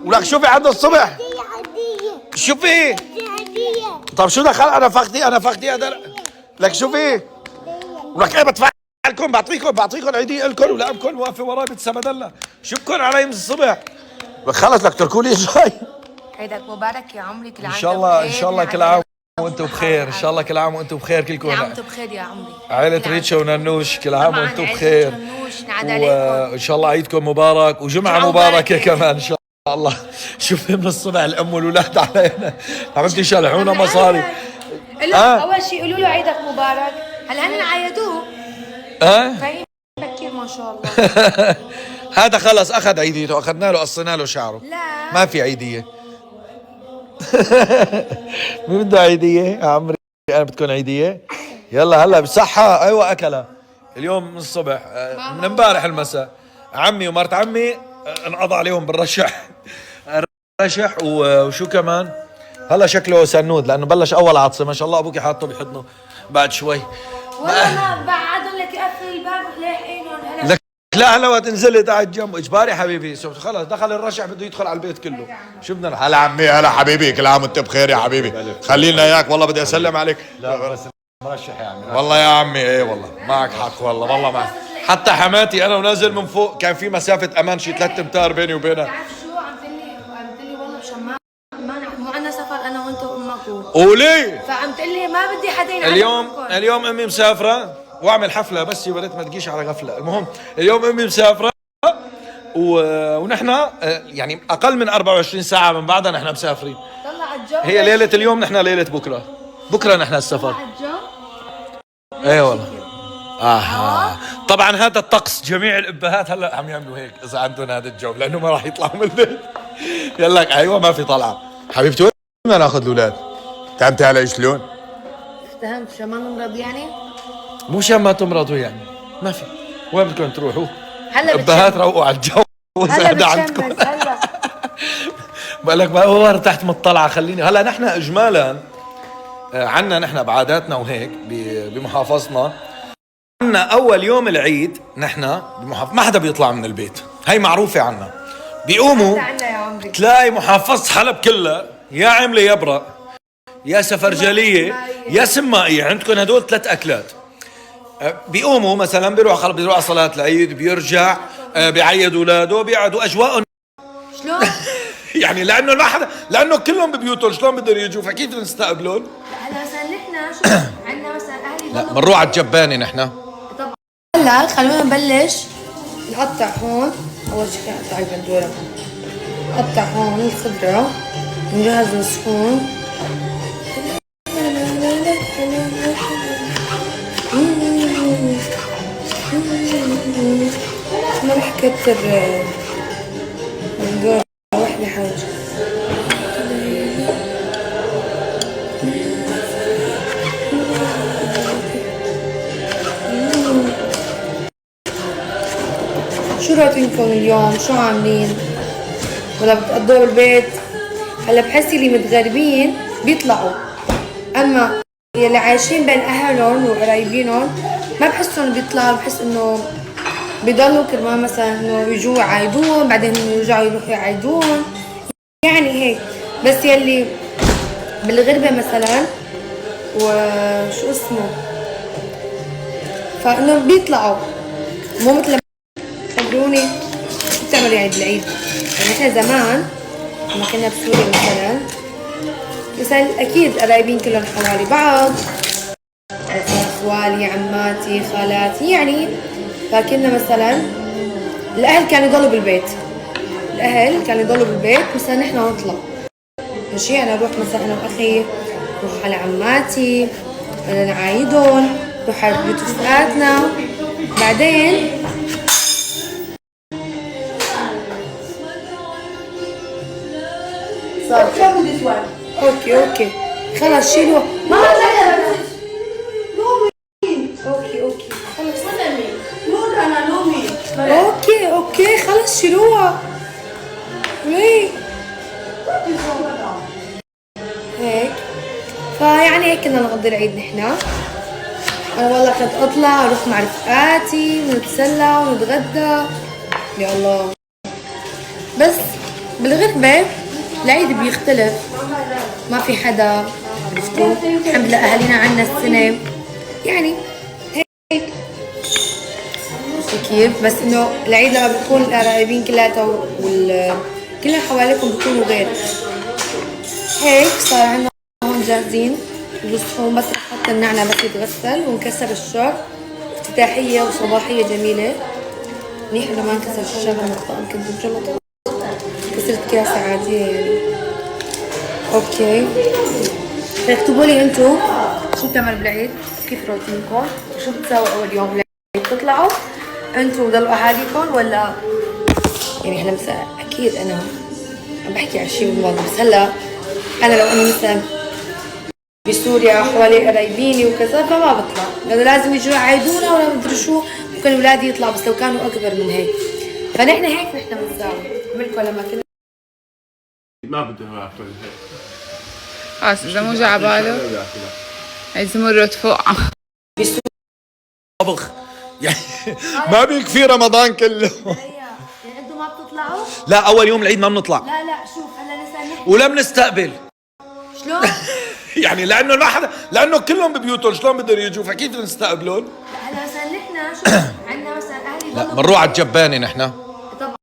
ولك شوفي عنده الصبح. شوفي. طب شو دخل انا فخدي هذا. لك شوفي. ولك ايه بدفع لكم بعطيكم عيدية لكم ولابكم واقفة وراي بتسمدلها. شوفكم علي من الصبح. لك خلص لك تركوا لي شوي. عيدك مبارك يا عمري. كل عام ان شاء الله كل عام وانتم بخير. ان شاء الله كل عام وانتم بخير كلكم. كل عام وانتم بخير يا عمري. عائلة ريتشا وننوش كل عام وانتم بخير. وان شاء الله عيدكم مبارك وجمعة مباركة كمان ان شاء الله. شوفي من الصبح الام والولاد علينا حبيبتي شلحونا مصاري. اول شيء قولوا له عيدك مبارك. هلا هن عايدوه. فاهم بكير ما شاء الله. هذا خلص اخذ عيديته، اخذنا له قصينا له شعره. لا ما في عيدية. مين بده عيدية يا عمري؟ انا بتكون عيدية. يلا هلا بصحة. ايوه اكلها اليوم من الصبح من امبارح المساء. عمي ومرت عمي انقضى عليهم بالرشح. الرشح وشو كمان هلا شكله سنود لانه بلش اول عطسه. ما شاء الله ابوك حاطه بحضنه بعد شوي. والله ما بعدهم لك يقفل الباب لاحقينهم هلا. لك لا هلا وقت نزلت قاعد جنب اجباري حبيبي. خلص دخل الرشح بده يدخل على البيت كله. شو بدنا هلا عمي هلا حبيبي كل عام وانت بخير يا حبيبي. خلينا اياك والله بدي اسلم عليك. لا بس مرشح يا عمي. والله يا عمي ايه والله معك حق والله معك. حتى حماتي انا ونازل من فوق كان في مسافه امان شي 3 امتار بيني وبينها. بتعرف شو عم تقلي والله مشان ما مو عندنا سفر انا وانت وامك. قولي. فعم تقلي ما بدي حدا ينعرف. اليوم امي مسافره واعمل حفله بس يا ولد ما تجيش على غفله. المهم اليوم امي مسافره ونحن يعني اقل من 24 ساعه من بعدها نحن مسافرين. طلع على الجو. هي ليله اليوم نحن ليله بكره نحن السفر. طلع على الجو. ايه والله. طبعا هذا الطقس جميع الابهات هلا عم يعملوا هيك اذا عندهم هذا الجو لانه ما راح يطلعوا من البيت. يلا ايوه ما في طلعه. حبيبتي وين بدنا ناخذ الاولاد؟ فهمتي علي شلون؟ افتهمت شو ما نمرض يعني؟ مو شان ما تمرضوا يعني ما في. وين بدكم تروحوا؟ هلا الابهات روقوا على الجو. هلا عندكم هلا. بقول لك ما ارتحت من الطلعه. خليني هلا نحن اجمالا عنا نحن بعاداتنا وهيك بمحافظتنا. عنا اول يوم العيد نحن ما حدا بيطلع من البيت. هي معروفه عنا. بيقوموا تلاقي محافظة حلب كلها يا عملة يا برق يا سفرجلية يا سمائية. عندكم هدول 3 أكلات. بيقوموا مثلا بيروح على صلاة العيد بيرجع بيعيد اولاده بيقعدوا اجواءهم. شلون؟ يعني لانه ما حدا لانه كلهم ببيوتهم شلون بدهم يجوا فكيف نستقبلهم؟ هلا مثلا نحن شو عندنا مثلا اهلي لا بنروح على الجباني نحن. طبعا هلا خلونا نبلش نقطع هون. اول شيء نقطع البندوره. نقطع هون الخضره نجهز الصحون. ما رح كتر البندوره واحدة حاجة. شو روتينكم اليوم؟ شو عاملين؟ ولا بتقضوا بالبيت؟ هلا بحس اللي متغربين بيطلعوا، اما يلي عايشين بين اهلهم وقرايبينهم ما بحسهم بيطلعوا. بحس انه بيضلوا كرمال مثلا انه يجوا يعايدون بعدين يرجعوا يروحوا يعايدون يعني هيك. بس يلي بالغربة مثلا وشو اسمه فانه بيطلعوا مو مثل. خبروني شو بتعملوا عيد العيد؟ يعني احنا زمان لما كنا بسوريا مثلا اكيد قرايبين كلهم حوالي بعض، اخوالي عماتي خالاتي يعني. فكنا مثلا الاهل كانوا يضلوا بالبيت. مثلا نحن نطلع ماشي. انا اروح مثلا انا واخي نروح على عماتي نعايدهم نروح على بيوت رفقاتنا. بعدين اوكي خلص شيلوه. اوكي خلص. اوكي خلص شيلوها. ليه هيك؟ فيعني هيك كنا نقضي العيد نحن. انا والله كنت اطلع اروح مع رفقاتي ونتسلى ونتغدى. يا الله. بس بالغربة العيد بيختلف، ما في حدا عرفتوا، الحمد لله أهالينا عنا السنة يعني هيك كيف. بس إنه العيد لما بتكون القرايبين كلها كلها حواليكم بيكونوا غير هيك. صار عنا هون جاهزين الصحون، بس نحط النعنع بس يتغسل ونكسر الشر، افتتاحية وصباحية جميلة. منيح إنه ما انكسر الشر لما كنت بجلط، كسرت كاسة عادية يعني. اوكي اكتبوا لي انتو شو بتعملوا بالعيد، كيف روتينكم، شو بتساووا اول يوم بالعيد، بتطلعوا انتو وضلوا اهاليكم ولا يعني؟ هلا مثلا اكيد انا عم بحكي على شيء بالماضي، بس هلا انا لو اني مثلا بسوريا حوالي قرايبيني وكذا فما بطلع، لانه لازم يجوا يعايدونا ولا مدري شو، ممكن اولادي يطلعوا، بس لو كانوا اكبر من هيك فنحن هيك نحن بنساوي. عملكم لما كنا ما بدي اكل هيك. خلاص اذا مو جا عباله لازم مرة فوقه. طبخ يعني ما بيكفي رمضان كله. يعني انتوا ما بتطلعوا؟ لا اول يوم العيد ما بنطلع، لا شوف هلا نسأل نحن ولا بنستقبل. شلون؟ يعني لانه ما حدا، لانه كلهم ببيوتهم شلون بدهم يجوا، فكيف نستقبلهم؟ لا هلا مثلا نحن شوف عندنا مثلا اهلي لا بنروح على الجبانه نحن، طبعا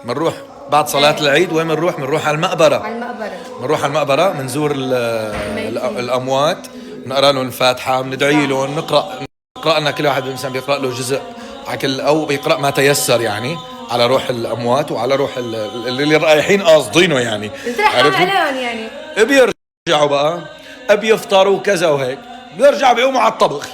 بنروح بعد صلاة العيد. وين بنروح؟ بنروح على المقبرة. على المقبرة، بنروح على المقبرة، بنزور الأموات، بنقرا لهم الفاتحة، بندعي لهم، نقرأ لنا كل واحد مثلا بيقرأ له جزء على كل، أو بيقرأ ما تيسر يعني على روح الأموات وعلى روح اللي رايحين قاصدينه يعني. بترحم عليهم يعني. بيرجعوا بقى بيفطروا وكذا وهيك، بيرجعوا بيقوموا على الطبخ.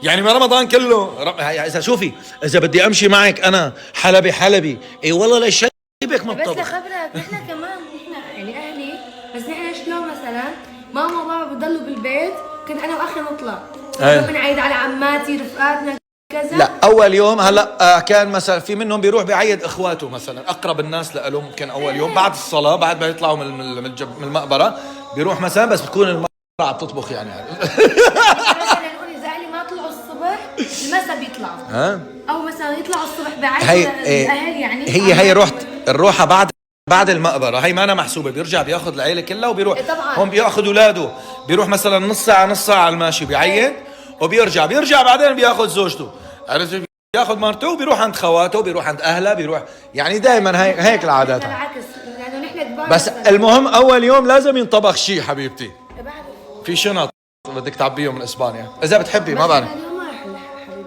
يعني ما رمضان كله اذا شوفي، اذا بدي امشي معك انا حلبي اي والله ليش بك من بس الطبخ. لخبرك نحن كمان نحن يعني اهلي، بس نحن شلون مثلا ماما وبابا بضلوا بالبيت، كنت انا واخي نطلع بنعيد على عماتي رفقاتنا كذا. لا اول يوم هلا كان مثلا في منهم بيروح بيعيد اخواته مثلا اقرب الناس له، ممكن اول يوم بعد الصلاه بعد ما يطلعوا من المقبره بيروح مثلا، بس بتكون المقبره عم تطبخ يعني مثلا نقول اذا اهلي ما طلعوا الصبح المسا بيطلعوا، او مثلا يطلعوا الصبح بعيد الاهل يعني. هي الروحه بعد المقبره، هي ما أنا محسوبه، بيرجع بياخذ العيله كلها وبيروح. هون بياخذ اولاده، بيروح مثلا نص ساعه على الماشي بيعيد، وبيرجع بعدين بياخذ زوجته، عرفت، بياخذ مرته وبيروح عند خواته وبيروح عند اهله، بيروح يعني دائما هيك العادات. بالعكس لانه نحن كبار. بس المهم اول يوم لازم ينطبخ شيء حبيبتي، في شنط بدك تعبيهم من اسبانيا اذا بتحبي، ما بعرف.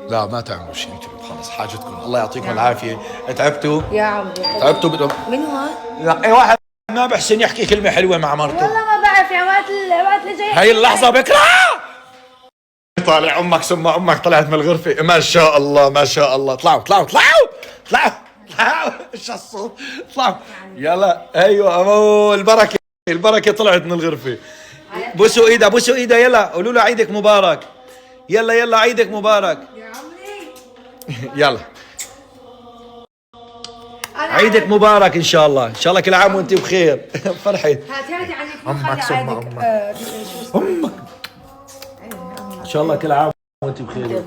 لا ما تعملوا شيء انتم، خلص حاجتكم، الله يعطيكم العافيه. تعبتوا يا عمي تعبتوا من هون؟ لا اي واحد ما بحسن يحكي كلمه حلوه مع مرته. والله ما بعرف يا وقت اللي جاي هاي اللحظه بكره طالع امك ثم امك طلعت من الغرفه، ما شاء الله ما شاء الله. طلعوا ايش الصوت، طلعوا يلا. ايوه امو البركه طلعت من الغرفه. بوسوا ايدها يلا، قولوا له عيدك مبارك. يلا عيدك مبارك يا عمري. يلا عيدك مبارك ان شاء الله كل عام وانت بخير. فرحت هاتي عني امك ثم امك ان شاء الله كل عام وانت بخير.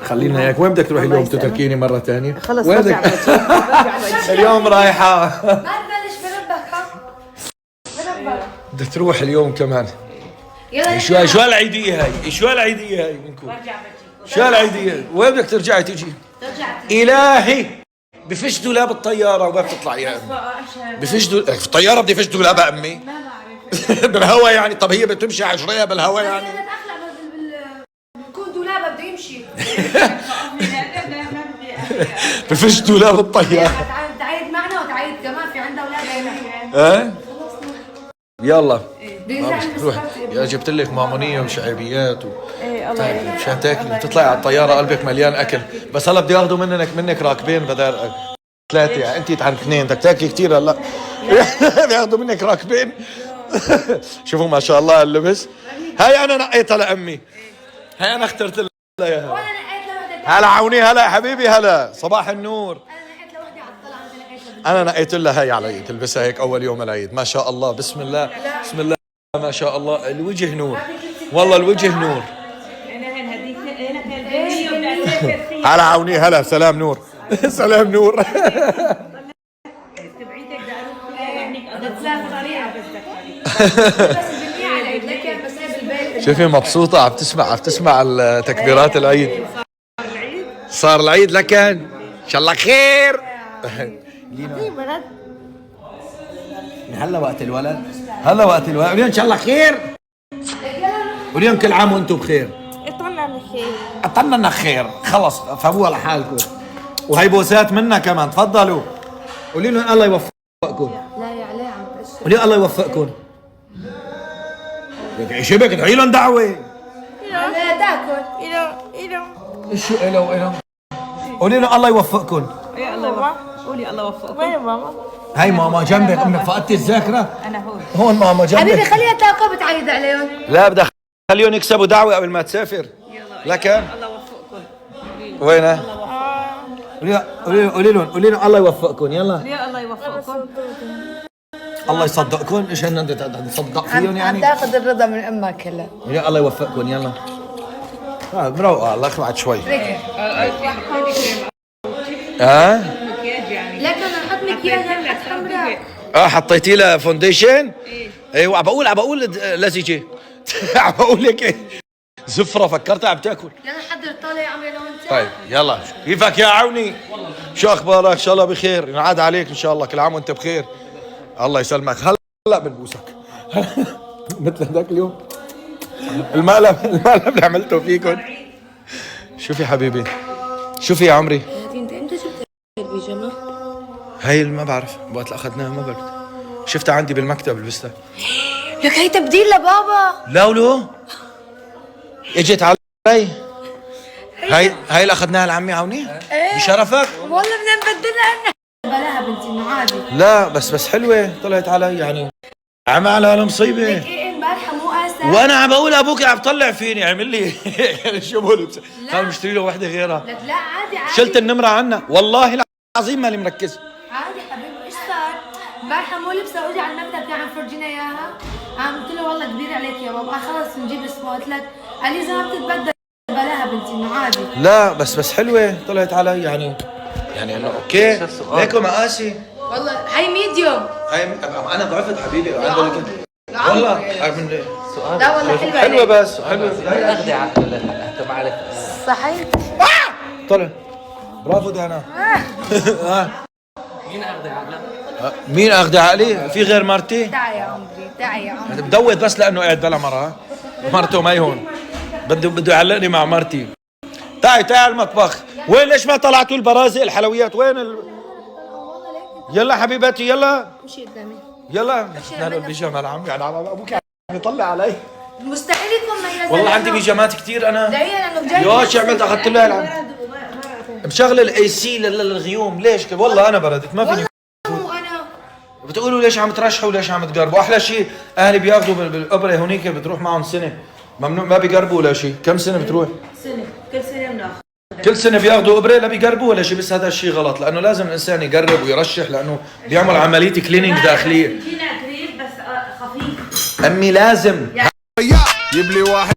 خلينا هيك. وين بدك تروحي اليوم تتركيني مرة ثانية؟ خلص وين بدك؟ اليوم رايحة. ما تبلش بربك بدك تروح اليوم كمان. يلا شو هالعيدية هاي منكم؟ شو هالعيدية؟ وين بدك ترجعي تيجي؟ إلهي بفش دولاب الطيارة وما بتطلع يا أمي. بفش في الطيارة بدي فش دولابها أمي؟ ما بعرف. بالهوا يعني؟ طب هي بتمشي على رجليها بالهوا يعني؟ بكون دولابها بده يمشي. بفش دولاب الطيارة. تعيد معنا وتعيد كمان في عندها اولادها هنا. يلا روح يا جبت لك مامونيه وشعبيات مشان تاكلي تطلعي على الطياره قلبك مليان اكل. بس هلا بدي ياخذوا منك راكبين بدل 3 يعني انت عندك 2 بدك تاكلي كثير هلا. بياخذوا منك راكبين. شوفوا ما شاء الله اللبس. هاي انا نقيتها لامي، هاي انا اخترت لها اياها. وانا نقيت لوحدة. هلا عوني، هلا يا حبيبي، هلا صباح النور. انا نقيت لوحدة على الطلعة، انت نقيتها. انا نقيت لها هي على تلبسها هيك اول يوم العيد. ما شاء الله بسم الله ما شاء الله. الوجه نور والله، الوجه نور. هلا عوني، هلا سلام نور. سلام نور. شوفي مبسوطة عم تسمع التكبيرات العيد. صار العيد لكن ان شاء الله خير. هلا وقت الولد، هلا وقت الولد. قولي ان شاء الله خير. قولي كل عام وانتم بخير. اطلنا خير. خلص فهموها لحالكم. وهي بوسات منا كمان. تفضلوا قولي لهم الله يوفقكم. لا يا علي عم تقشر. قولي الله يوفقكم. شبك ادعي لهم دعوة. لا تاكل. شو إلو قولي له الله يوفقكم. يا الله قولي الله يوفقكم. وين ماما؟ هاي ماما جنبك. امك فقدتي الذاكرة؟ انا هون ماما جنبك. حبيبي خليها تاكل بتعيد عليهم. لا بدي خليهم يكسبوا دعوة قبل ما تسافر. لكن الله يوفقكم. وينه؟ قولي لهم الله يوفقكم. يلا يا الله يوفقكم. الله يصدقكم. ايش هن نصدق فيهم يعني؟ تاخذ الرضا من امك هلا. يا الله يوفقكم. يلا مروقة. الله يخلعك شوي. لكن انا حط مكياج حط حمراء. حطيتي لها فونديشن؟ ايوه عم بقول لزجة. عم بقول لك ايه زفرة فكرتها عم تاكل. يلا حضر طالع يا عمري لو انت. طيب يلا كيفك يا عوني؟ شو اخبارك؟ ان شاء الله بخير. ينعاد عليك ان شاء الله. كل عام وانت بخير. الله يسلمك. هلا بنبوسك. مثل هذاك اليوم المقلب اللي عملته فيكم. شوفي حبيبي. شوفي يا عمري. انت امتى شفت البيجامه؟ هاي اللي ما بعرف وقت اللي اخذناها ما بعرف. شفتها عندي بالمكتب لبستها. لك هي تبديل لبابا. لا ولو اجت علي. هاي اللي اخذناها لعمي عوني. بشرفك. والله بدنا نبدلها بلاها بنتي انه عادي. لا بس حلوه طلعت علي يعني. عملها المصيبه. لك ايه امبارحه مو اسف. وانا عم بقول ابوك عم طلع فيني عمل لي شو بقول قال مشتري له وحده غيرها. لك لا عادي شلت النمره عنها والله العظيم ماني مركز. عادي حبيبي ايش صار؟ امبارحه مو لبسه واجي على المكتب كان عم فرجينا اياها. قلت له والله كبير عليك يا بابا. خلص نجيب اسمه. قلت لك قال لي اذا ما بتتبدل بلاها بنتي انه عادي. لا بس حلوه طلعت علي يعني انه اوكي. ليكو مقاسي. والله هي ميديوم. هاي انا ضعفت حبيبي. والله من لا والله حلوه حلوه عليك. بس حلوه. اخذي عقل ما عليك. صحيح. طلع برافو دانا. مين اخذي عقله؟ مين اخذ عقلي؟ في غير مرتي؟ تعي يا عمري تعي يا عمري. بدوت بس لانه قاعد بلا مره. مرته ما هون. بده يعلقني مع مرتي. تعي على المطبخ. وين ليش ما طلعتوا البرازق الحلويات؟ وين يلا حبيبتي يلا. امشي قدامي. يلا نحن البيجامه لعمي يعني ابوك عم يطلع علي. مستحيل يكون ميز. والله عندي بيجامات كثير انا. دقيقة لانه جاي. يا شو عملت اخذت له العب. مشغل الاي سي للغيوم. ليش؟ والله انا بردت ما فيني. مو انا. بتقولوا ليش عم ترشحوا وليش عم تقربوا؟ احلى شيء اهلي بياخذوا بالابره هونيك بتروح معهم سنه. ممنوع ما بيقربوا ولا شيء. كم سنه بتروح؟ سنة كل سنة بناخذ. كل سنه بياخذوا ابره لا بيقربوا ولا شيء. بس هذا الشيء غلط لانه لازم الانسان يقرب ويرشح لانه بيعمل عمليه كلينينج داخليه. فينا قريب بس خفيف. امي لازم جيب لي واحد